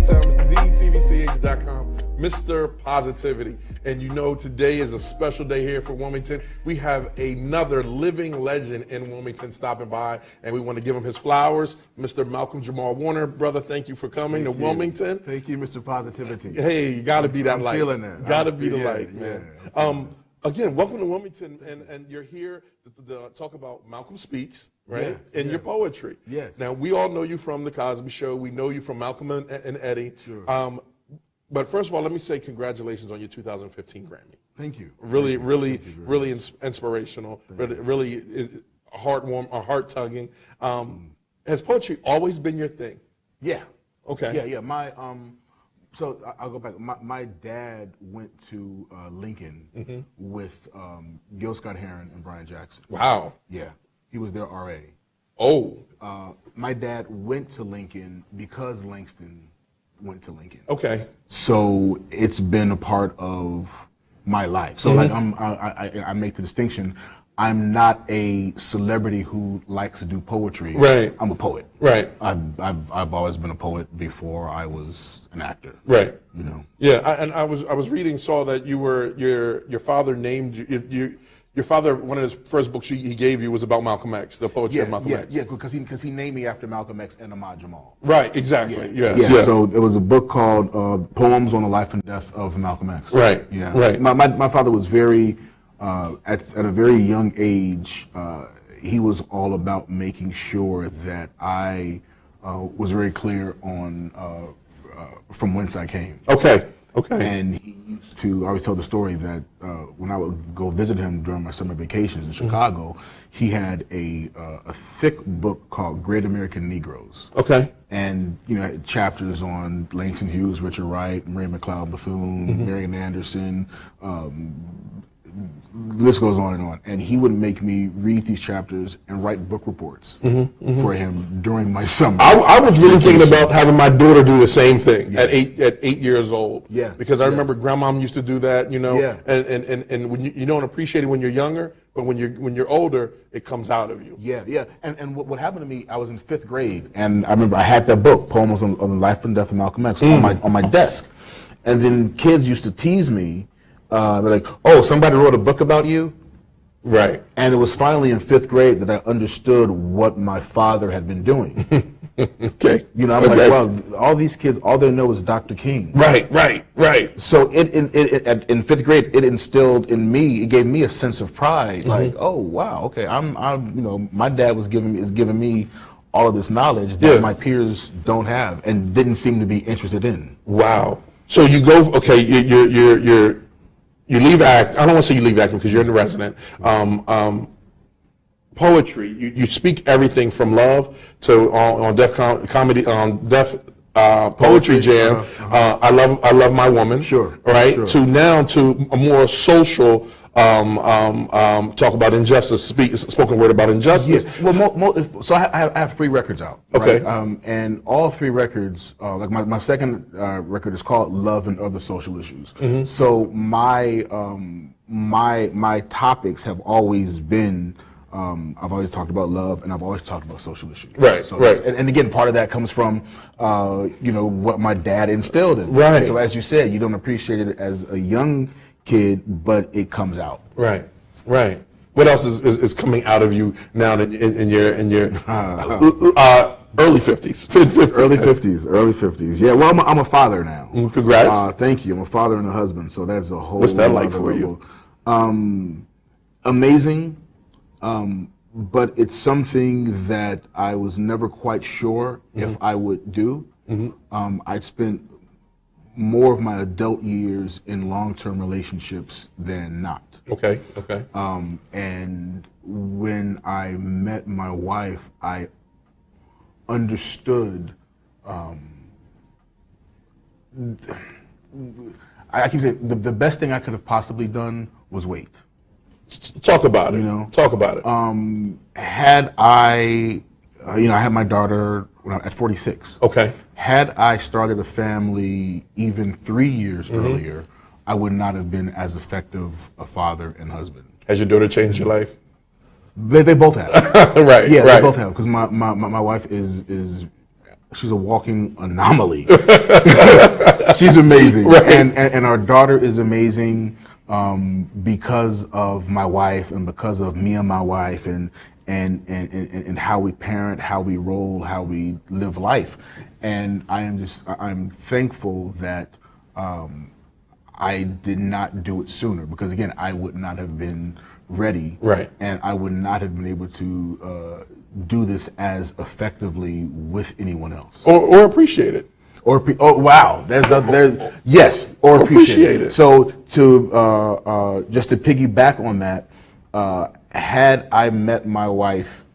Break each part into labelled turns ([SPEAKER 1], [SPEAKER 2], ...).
[SPEAKER 1] to town, Mr. DETVCH.com, Mr. Positivity. And you know today is a special day here for Wilmington. We have another living legend in Wilmington stopping by, and we want to give him his flowers. Mr. Malcolm-Jamal Warner, brother, thank you for coming to Wilmington.
[SPEAKER 2] Thank you, Mr. Positivity.
[SPEAKER 1] Hey, you got to be that light.
[SPEAKER 2] I'm feeling that.
[SPEAKER 1] Got to be the light, man. Again, welcome to Wilmington, and you're here to talk about Malcolm Speaks, right? And your poetry.
[SPEAKER 2] Yes.
[SPEAKER 1] Now, we all know you from The Cosby Show. We know you from Malcolm and Eddie.
[SPEAKER 2] Sure.
[SPEAKER 1] But first of all, let me say congratulations on your 2015 Grammy.
[SPEAKER 2] Thank you.
[SPEAKER 1] Really inspirational. Really heart-tugging. Has poetry always been your thing?
[SPEAKER 2] Yeah.
[SPEAKER 1] Okay.
[SPEAKER 2] Yeah. So I'll go back. My dad went to Lincoln with Gil Scott-Heron and Brian Jackson.
[SPEAKER 1] Wow.
[SPEAKER 2] Yeah. He was their RA.
[SPEAKER 1] Oh.
[SPEAKER 2] My dad went to Lincoln because Langston went to Lincoln.
[SPEAKER 1] Okay.
[SPEAKER 2] So it's been a part of my life. So like I make the distinction. I'm not a celebrity who likes to do poetry.
[SPEAKER 1] Right.
[SPEAKER 2] I'm a poet.
[SPEAKER 1] Right.
[SPEAKER 2] I've always been a poet before I was an actor.
[SPEAKER 1] Right.
[SPEAKER 2] You know.
[SPEAKER 1] Yeah, and I was reading, saw that you were your father named you. Your father, one of his first books he gave you was about Malcolm X, the poetry of Malcolm X.
[SPEAKER 2] Yeah, because he named me after Malcolm X and Ahmad Jamal.
[SPEAKER 1] Right, exactly.
[SPEAKER 2] Yeah.
[SPEAKER 1] Yes.
[SPEAKER 2] So there was a book called Poems on the Life and Death of Malcolm X.
[SPEAKER 1] Right.
[SPEAKER 2] Yeah.
[SPEAKER 1] Right.
[SPEAKER 2] My father was very at a very young age. He was all about making sure that I was very clear on from whence I came.
[SPEAKER 1] Okay. Okay.
[SPEAKER 2] And he used to, I always tell the story that when I would go visit him during my summer vacations in Chicago, he had a thick book called Great American Negroes.
[SPEAKER 1] Okay.
[SPEAKER 2] And, you know, had chapters on Langston Hughes, Richard Wright, Mary McLeod Bethune, Marian Anderson, the list goes on and on. And he would make me read these chapters and write book reports for him during my summer.
[SPEAKER 1] I was really thinking about having my daughter do the same thing at 8 years old.
[SPEAKER 2] Yeah.
[SPEAKER 1] Because I remember grandmom used to do that, you know.
[SPEAKER 2] Yeah.
[SPEAKER 1] And when you don't appreciate it when you're younger, but when you're older, it comes out of you.
[SPEAKER 2] Yeah. And what happened to me, I was in 5th grade, and I remember I had that book, Poems on the Life and Death of Malcolm X, on my desk. And then kids used to tease me. They're like, "Oh, somebody wrote a book about you?"
[SPEAKER 1] Right.
[SPEAKER 2] And it was finally in 5th grade that I understood what my father had been doing.
[SPEAKER 1] Okay.
[SPEAKER 2] You know, I'm like, well, all these kids, all they know is Dr. King.
[SPEAKER 1] Right.
[SPEAKER 2] So in 5th grade, it instilled in me, it gave me a sense of pride. Like, oh wow, okay, I'm you know, my dad is giving me all of this knowledge that my peers don't have and didn't seem to be interested in.
[SPEAKER 1] Wow. So you go, okay, you leave act. I don't want to say you leave acting because you're in the resident. Poetry. You speak everything from love to on Def Comedy on Def Poetry Jam. I love my woman.
[SPEAKER 2] Sure.
[SPEAKER 1] Right.
[SPEAKER 2] Sure.
[SPEAKER 1] To now to a more social. Talk about injustice. Spoken word about injustice.
[SPEAKER 2] Yes. Well, so I have 3 records out.
[SPEAKER 1] Okay.
[SPEAKER 2] Right? And all 3 records, like my second record is called Love and Other Social Issues. So my topics have always been. I've always talked about love, and I've always talked about social issues.
[SPEAKER 1] Right.
[SPEAKER 2] So
[SPEAKER 1] right.
[SPEAKER 2] And again, part of that comes from you know, what my dad instilled in me.
[SPEAKER 1] Right.
[SPEAKER 2] So as you said, you don't appreciate it as a young kid, but it comes out.
[SPEAKER 1] Right. What else is coming out of you now in your early 50s?
[SPEAKER 2] Early 50s. Yeah. Well, I'm a father now.
[SPEAKER 1] Congrats.
[SPEAKER 2] Thank you. I'm a father and a husband, so that's a whole.
[SPEAKER 1] What's that like for you?
[SPEAKER 2] Amazing, but it's something that I was never quite sure if I would do. I spent more of my adult years in long-term relationships than not.
[SPEAKER 1] Okay.
[SPEAKER 2] And when I met my wife, I understood. I keep saying the best thing I could have possibly done was wait.
[SPEAKER 1] Talk about it.
[SPEAKER 2] You know,
[SPEAKER 1] talk about it.
[SPEAKER 2] Had I, I had my daughter at 46.
[SPEAKER 1] Okay.
[SPEAKER 2] Had I started a family even 3 years earlier, I would not have been as effective a father and husband.
[SPEAKER 1] Has your daughter changed your life?
[SPEAKER 2] They both have.
[SPEAKER 1] Right.
[SPEAKER 2] Yeah, they both have. Because my wife is she's a walking anomaly. She's amazing,
[SPEAKER 1] Right.
[SPEAKER 2] and our daughter is amazing because of my wife and because of me and my wife and how we parent, how we roll, how we live life. And I'm thankful that I did not do it sooner, because again, I would not have been ready,
[SPEAKER 1] Right.
[SPEAKER 2] and I would not have been able to do this as effectively with anyone else.
[SPEAKER 1] Or appreciate it.
[SPEAKER 2] Oh wow, there's yes, or appreciate it. So to just to piggyback on that, had I met my wife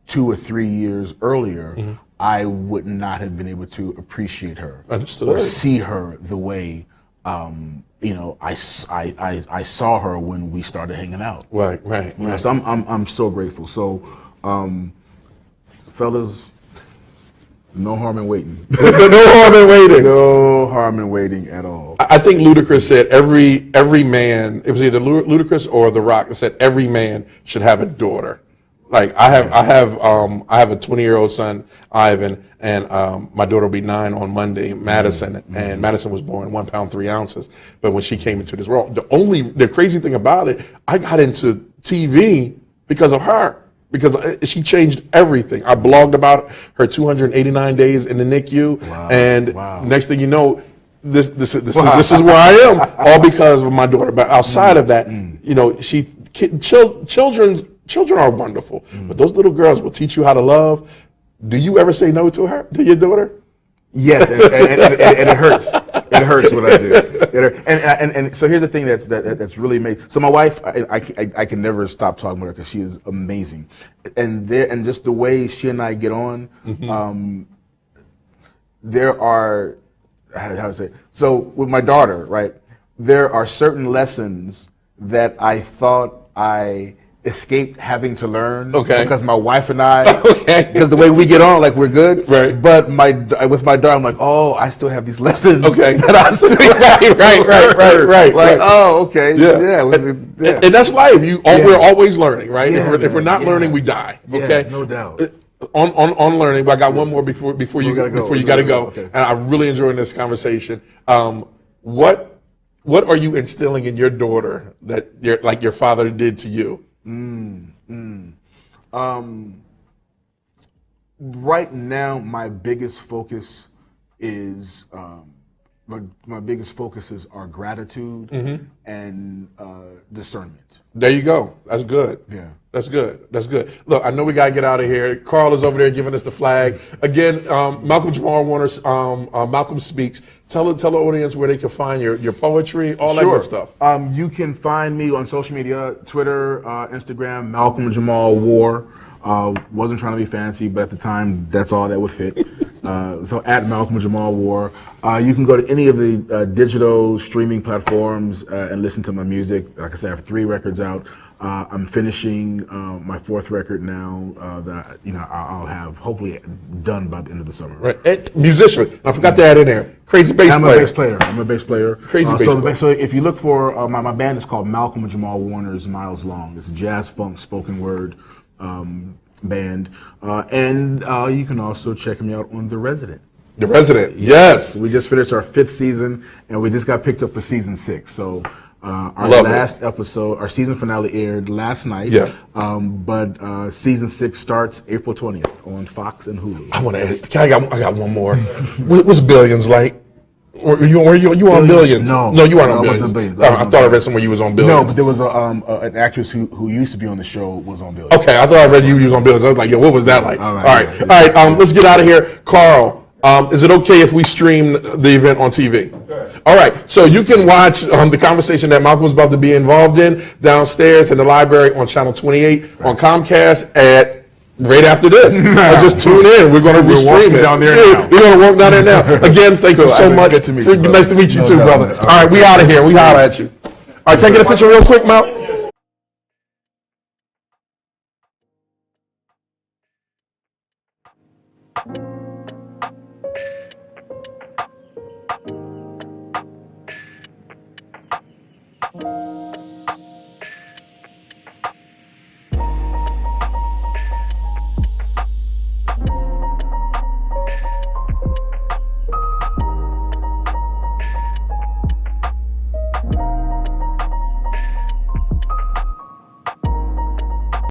[SPEAKER 2] 2 or 3 years earlier, I would not have been able to appreciate her.
[SPEAKER 1] Understood.
[SPEAKER 2] Or see her the way I saw her when we started hanging out.
[SPEAKER 1] Right.
[SPEAKER 2] You know, so I'm so grateful. So, fellas, no harm in waiting.
[SPEAKER 1] No harm in waiting.
[SPEAKER 2] No harm in waiting at all.
[SPEAKER 1] I think Ludacris said every man, it was either Ludacris or The Rock, that said every man should have a daughter. Like I have a 20-year-old son, Ivan, and my daughter will be 9 on Monday, Madison, and Madison was born 1 pound 3 ounces. But when she came into this world, the crazy thing about it, I got into TV because of her. Because she changed everything. I blogged about her 289 days in the NICU, and next thing you know, this is where I am, all because of my daughter. But outside of that, you know, children are wonderful, but those little girls will teach you how to love. Do you ever say no to your daughter?
[SPEAKER 2] Yes, and it hurts. It hurts when I do. And so here's the thing that's really amazing. So my wife, I can never stop talking about her because she is amazing, and just the way she and I get on, there are how to say it? So with my daughter, right? There are certain lessons that I thought I escaped having to learn, because my wife and I, because the way we get on, like we're good,
[SPEAKER 1] right?
[SPEAKER 2] But with my daughter, I'm like, oh, I still have these lessons, that I still
[SPEAKER 1] right.
[SPEAKER 2] Like, oh, okay, yeah.
[SPEAKER 1] And that's life. We're always learning, right? If we're not learning, we die. Okay,
[SPEAKER 2] no doubt.
[SPEAKER 1] On learning, but I got one more before you got to go.
[SPEAKER 2] Okay.
[SPEAKER 1] And I'm really enjoying this conversation. What are you instilling in your daughter that your father did to you?
[SPEAKER 2] Right now, my biggest focus is my biggest focuses are gratitude and discernment.
[SPEAKER 1] There you go. That's good.
[SPEAKER 2] Yeah.
[SPEAKER 1] That's good. That's good. Look, I know we gotta get out of here. Carl is over there giving us the flag. Again, Malcolm-Jamal Warner's Malcolm Speaks. Tell the audience where they can find your poetry, all that good stuff.
[SPEAKER 2] You can find me on social media, Twitter, Instagram, Malcolm-Jamal War. Wasn't trying to be fancy, but at the time, that's all that would fit. So at Malcolm-Jamal War. You can go to any of the digital streaming platforms and listen to my music. Like I said, I have 3 records out. I'm finishing my 4th record now that I'll have hopefully done by the end of the summer.
[SPEAKER 1] Right, and musician. I forgot to add in there. Crazy bass player.
[SPEAKER 2] I'm a bass player.
[SPEAKER 1] Crazy bass player.
[SPEAKER 2] So if you look for my band is called Malcolm-Jamal Warner's Miles Long. It's a jazz funk spoken word band, and you can also check me out on The Resident.
[SPEAKER 1] The Resident, yes.
[SPEAKER 2] We just finished our 5th season, and we just got picked up for season 6. So our last episode, our season finale aired last night. Yeah. But season 6 starts April 20th on Fox and Hulu.
[SPEAKER 1] I got one more. What's Billions like? Were you on Billions?
[SPEAKER 2] No,
[SPEAKER 1] you weren't on Billions. I thought I read somewhere you was on Billions.
[SPEAKER 2] No, but there was an actress who used to be on the show was on Billions.
[SPEAKER 1] Okay, I thought I read you was on Billions. I was like, yo, what was that like? All right. Let's get out of here. Carl, is it okay if we stream the event on TV? All right, so you can watch the conversation that Malcolm was about to be involved in downstairs in the library on Channel 28 on Comcast right after this. Just tune in. We're going to restream it. We're going to walk down there now. Again, thank you so much. Nice to meet you too, brother. All right, we out of here. We holler at you. All right, can I get a picture real quick, Mal?